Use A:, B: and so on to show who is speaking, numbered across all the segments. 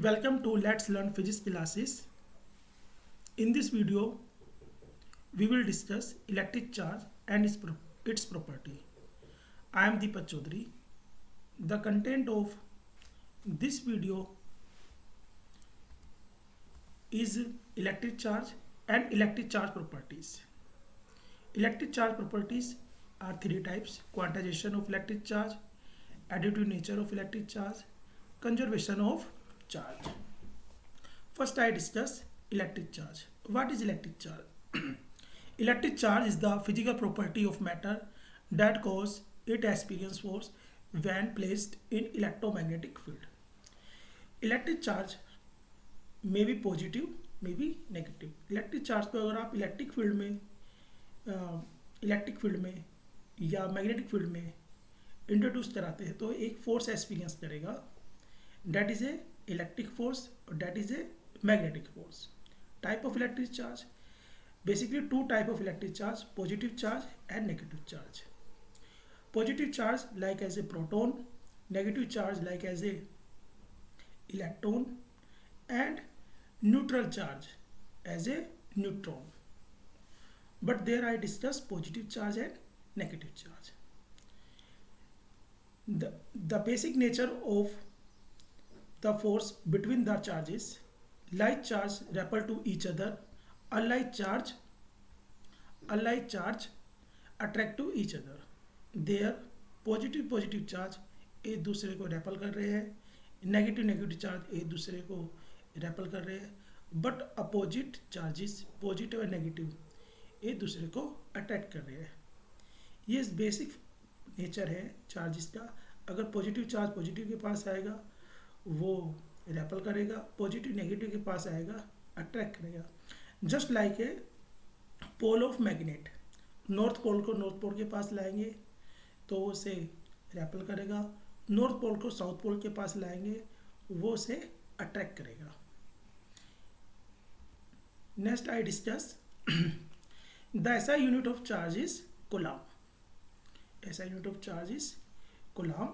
A: Welcome to Let's Learn Physics classes. In this video, we will discuss electric charge and its property. I am Deepak Chaudhary. The content of this video is electric charge and electric charge properties. Electric charge properties are three types: quantization of electric charge, additive nature of electric charge, conservation of charge. First, I discuss electric charge. What is electric charge? Electric charge is the physical property of matter that causes it experience force when placed in electromagnetic field. Electric charge may be positive, may be negative. Electric charge को अगर आप electric field में या magnetic field में introduce कराते हैं तो एक फोर्स एक्सपीरियंस करेगा, that is a electric force or that is a magnetic force. Type of electric charge, basically two type of electric charge: positive charge and negative charge. Positive charge like as a proton, negative charge like as a electron, and neutral charge as a neutron. But there I discuss positive charge and negative charge. The basic nature of the force between the charges: like charge repel to each other, unlike charge attract to each other. There positive charge एक दूसरे को REPL कर रहे हैं, negative charge एक दूसरे को REPL कर रहे हैं, बट अपोजिट चार्जेस पॉजिटिव और नेगेटिव एक दूसरे को अट्रैक्ट कर रहे हैं. ये बेसिक नेचर है चार्जेस का. अगर पॉजिटिव चार्ज पॉजिटिव के पास आएगा वो रेपल करेगा, पॉजिटिव नेगेटिव के पास आएगा अट्रैक्ट करेगा. Just like a pole of magnet, north pole को नॉर्थ पोल के पास लाएंगे तो वो उसे रेपल करेगा, नॉर्थ पोल को साउथ पोल के पास लाएंगे वो उसे अट्रैक्ट करेगा. Next I discuss the SI unit of charge is coulomb. SI unit of charge is coulomb.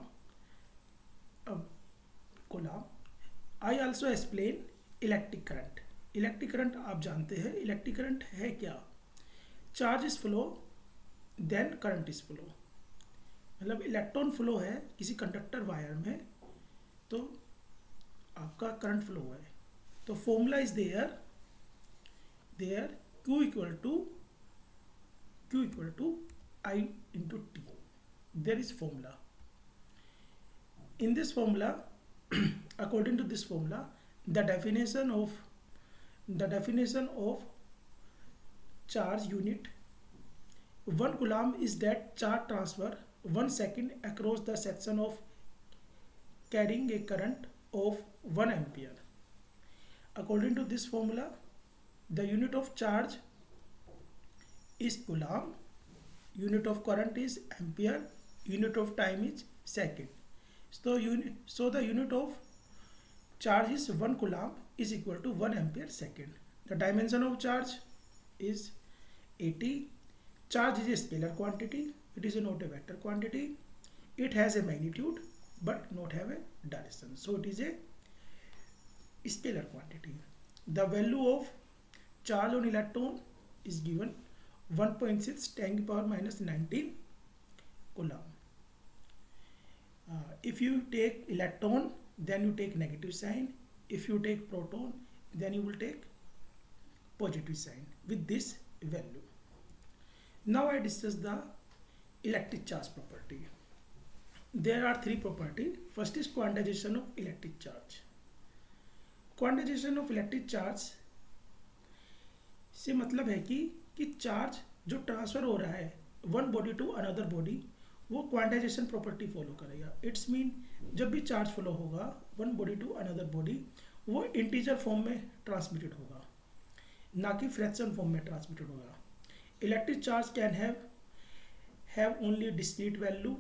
A: Coulomb. I also explain electric current. Electric current आप जानते हैं. इलेक्ट्रिक करंट है क्या? Charge is flow then current is flow. मतलब electron flow है किसी conductor wire में तो आपका करंट फ्लो है. तो formula is there Q equal to I into T. There is formula. In this formula, according to this formula, the definition of charge unit, 1 coulomb is that charge transfer 1 second across the section of carrying a current of 1 ampere. According to this formula, the unit of charge is coulomb, unit of current is ampere, unit of time is second. So the unit of charge is 1 coulomb is equal to 1 ampere second. The dimension of charge is 80. Charge is a scalar quantity. It is not a vector quantity. It has a magnitude but not have a direction. So it is a scalar quantity. The value of charge on electron is given 1.6 10 to the power minus 19 coulomb. If you take electron, then you take negative sign. If you take proton, then you will take positive sign with this value. Now I discuss the electric charge property. There are three properties. First is quantization of electric charge. Quantization of electric charge से मतलब है कि charge जो transfer हो रहा है one body to another body वो quantization property follow करेगा. इट्स मीन जब भी चार्ज फ्लो होगा one body to another body वो इंटीजर फॉर्म में ट्रांसमिटेड होगा, ना कि फ्रैक्शन फॉर्म में ट्रांसमिटेड होगा. Electric charge can have only discrete value.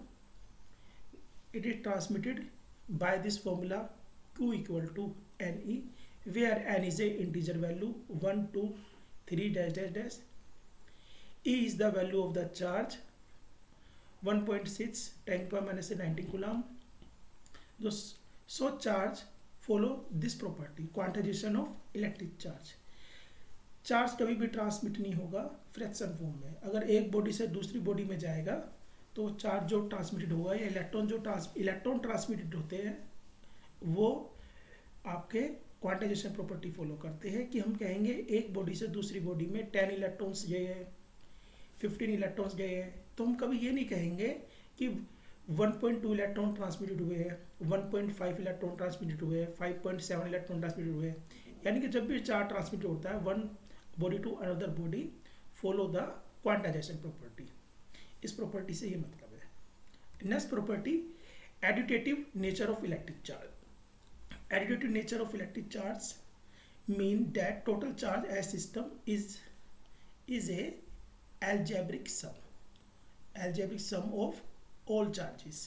A: It is transmitted by this formula Q equal to NE, where N is a integer value 1 2 3 dash dash dash. E is the value of the charge 1.6 10 to the power minus 19 coulomb. So charge follow this property, quantization of electric charge. Charge कभी भी transmit नहीं होगा fraction form में। अगर एक body से दूसरी body में जाएगा तो चार्ज जो ट्रांसमिटेड होगा या इलेक्ट्रॉन ट्रांसमिटेड होते हैं वो आपके क्वांटाइजेशन प्रॉपर्टी फॉलो करते हैं कि हम कहेंगे एक बॉडी से दूसरी बॉडी में 10 इलेक्ट्रॉन्स गए हैं, 15 इलेक्ट्रॉन्स गए हैं, तो हम कभी ये नहीं कहेंगे कि 1.2 इलेक्ट्रॉन ट्रांसमिटेड हुए हैं, 1.5 इलेक्ट्रॉन ट्रांसमिटेड हुए हैं, 5.7 इलेक्ट्रॉन ट्रांसमिटेड हुए हैं। यानी कि जब भी चार्ज ट्रांसमिट होता है one body to another body, follow the quantization property. इस प्रॉपर्टी से ये मतलब है। Next property, additive nature of electric charge. Additive nature of electric charge mean that total charge as system is a algebraic sum of all charges.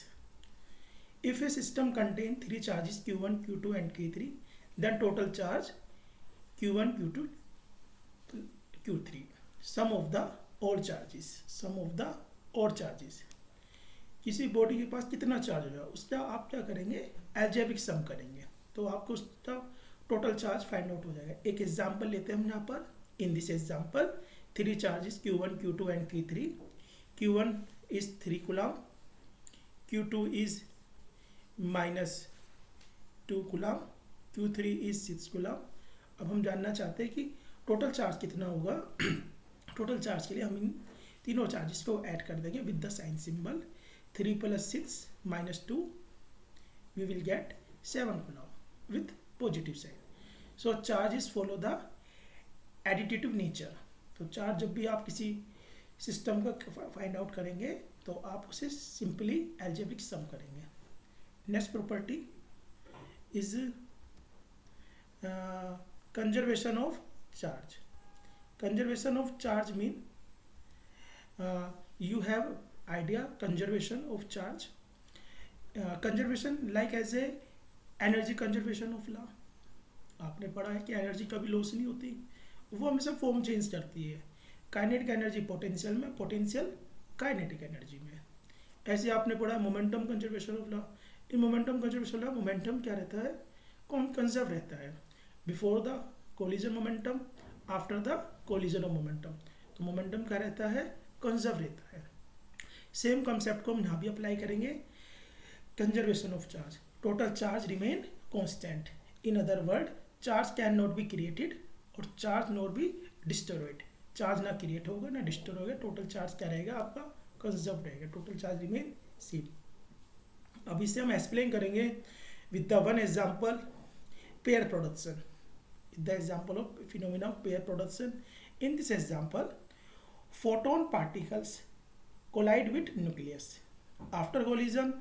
A: If a system contain three charges q1, q2 and q3, then total charge q1, q2, q3 sum of the all charges। किसी body के पास कितना charge होगा उसका आप क्या करेंगे, algebraic sum करेंगे, तो आपको उसका टोटल चार्ज फाइंड आउट हो जाएगा। एक एग्जांपल लेते हैं हम यहाँ पर। इन this example 3 charges q1, q2 and q3। q1 is 3 coulomb, q2 is -2 coulomb, q3 is 6 coulomb. अब हम जानना चाहते हैं कि टोटल चार्ज कितना होगा। टोटल चार्ज के लिए हम इन तीनों चार्जेस को ऐड कर देंगे with the sign symbol. 3 + 6 -2 we will get 7 coulomb with positive sign. So charges follow the additive nature। तो चार्ज जब भी आप किसी सिस्टम का फाइंड आउट करेंगे तो आप उसे सिंपली एल्जेब्रिक सम करेंगे। Next property is conservation of charge. Conservation of charge mean you have idea conservation of charge, conservation like as a energy conservation of law. आपने पढ़ा है कि एनर्जी कभी लॉस नहीं होती, वो हमेशा फॉर्म चेंज करती है। काइनेटिक एनर्जी पोटेंशियल में, पोटेंशियल काइनेटिक एनर्जी में। ऐसे आपने पढ़ा है momentum conservation of law. In momentum conservation law momentum क्या रहता है, कंजर्व रहता है before the collision momentum, after the collision of momentum. तो मोमेंटम क्या रहता है, कंजर्व रहता है। सेम कॉन्सेप्ट को हम यहाँ भी अप्लाई करेंगे। Conservation of charge, total charge remain constant, in other word charge can not be created और charge not be destroyed। Charge ना क्रिएट होगा ना डिस्ट्रॉय होगा, टोटल चार्ज क्या रहेगा आपका, कंजर्व रहेगा। Total charge remain same. अब इसे हम एक्सप्लेन करेंगे with the one example, pair production. The example of phenomena of pair production. In this example photon particles collide with nucleus. After collision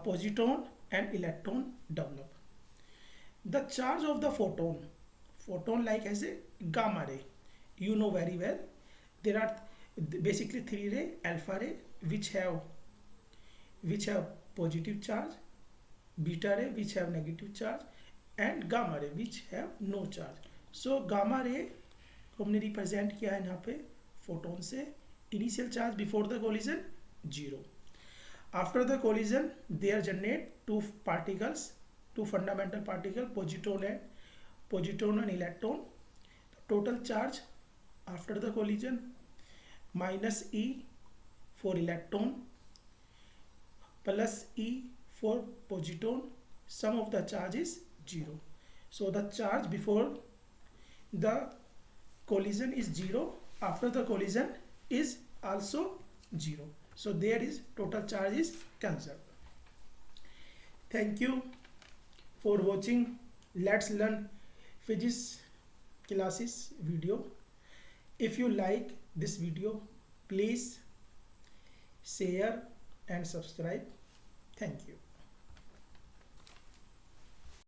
A: positron and electron develop. The charge of the photon like as a gamma ray, you know very well. There are basically 3 ray, alpha ray which have positive charge, beta ray which have negative charge and gamma ray which have no charge. So gamma ray को हमने represent किया है यहाँ पे photon से। Initial charge before the collision 0। After the collision, they generate two fundamental particles, positron and electron. Total charge after the collision -E for electron plus E for positron. Sum of the charge is 0. So the charge before the collision is 0. After the collision is also 0. So there is total charge is conserved. Thank you for watching Let's Learn Physics classes video. If you like this video, please share and subscribe. Thank you.